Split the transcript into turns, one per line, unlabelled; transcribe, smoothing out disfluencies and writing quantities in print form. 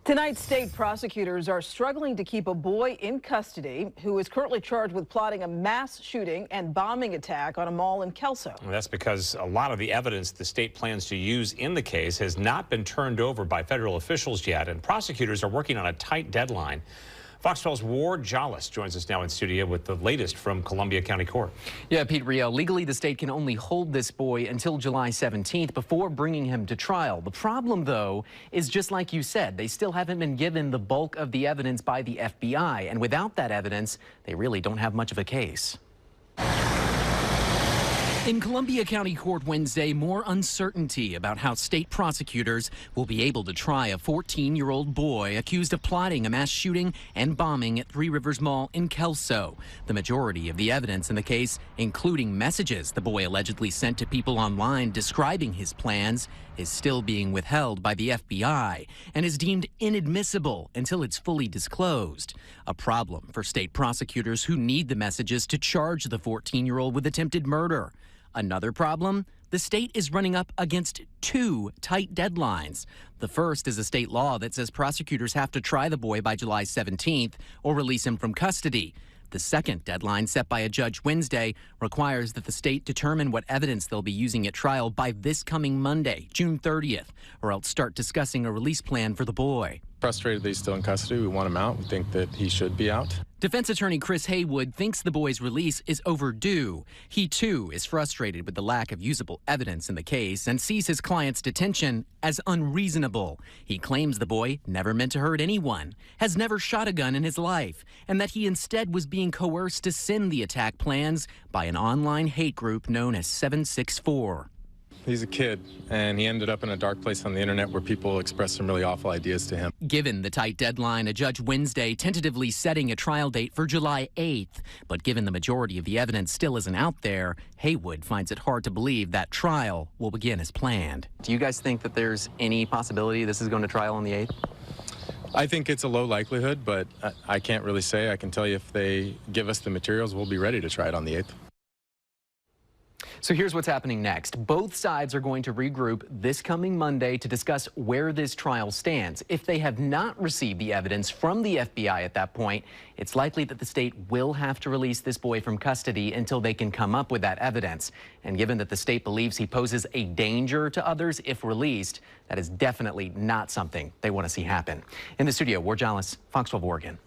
Tonight, state prosecutors are struggling to keep a boy in custody who is currently charged with plotting a mass shooting and bombing attack on a mall in Kelso.
That's because a lot of the evidence the state plans to use in the case has not been turned over by federal officials yet, and prosecutors are working on a tight deadline. Fox 12's Ward Jollis joins us now in studio with the latest from Columbia County Court.
Yeah, Pete Rio, legally the state can only hold this boy until July 17th before bringing him to trial. The problem, though, is just like you said, they still haven't been given the bulk of the evidence by the FBI. And without that evidence, they really don't have much of a case. In Columbia County Court Wednesday, more uncertainty about how state prosecutors will be able to try a 14-year-old boy accused of plotting a mass shooting and bombing at Three Rivers Mall in Kelso. The majority of the evidence in the case, including messages the boy allegedly sent to people online describing his plans, is still being withheld by the FBI and is deemed inadmissible until it's fully disclosed. A problem for state prosecutors who need the messages to charge the 14-year-old with attempted murder. Another problem, the state is running up against two tight deadlines. The first is a state law that says prosecutors have to try the boy by July 17th or release him from custody. The second deadline, set by a judge Wednesday, requires that the state determine what evidence they'll be using at trial by this coming Monday, June 30th, or else start discussing a release plan for the boy.
Frustrated that he's still in custody. We want him out. We think that he should be out.
Defense attorney Chris Haywood thinks the boy's release is overdue. He, too, is frustrated with the lack of usable evidence in the case and sees his client's detention as unreasonable. He claims the boy never meant to hurt anyone, has never shot a gun in his life, and that he instead was being coerced to send the attack plans by an online hate group known as 764.
He's a kid, and he ended up in a dark place on the internet where people expressed some really awful ideas to him.
Given the tight deadline, a judge Wednesday tentatively setting a trial date for July 8th. But given the majority of the evidence still isn't out there, Haywood finds it hard to believe that trial will begin as planned. Do you guys think that there's any possibility this is going to trial on the 8th?
I think it's a low likelihood, but I can't really say. I can tell you if they give us the materials, we'll be ready to try it on the 8th.
So here's what's happening next. Both sides are going to regroup this coming Monday to discuss where this trial stands. If they have not received the evidence from the FBI at that point, it's likely that the state will have to release this boy from custody until they can come up with that evidence. And given that the state believes he poses a danger to others if released, that is definitely not something they want to see happen. In the studio, Ward Jollis, Fox 12 Oregon.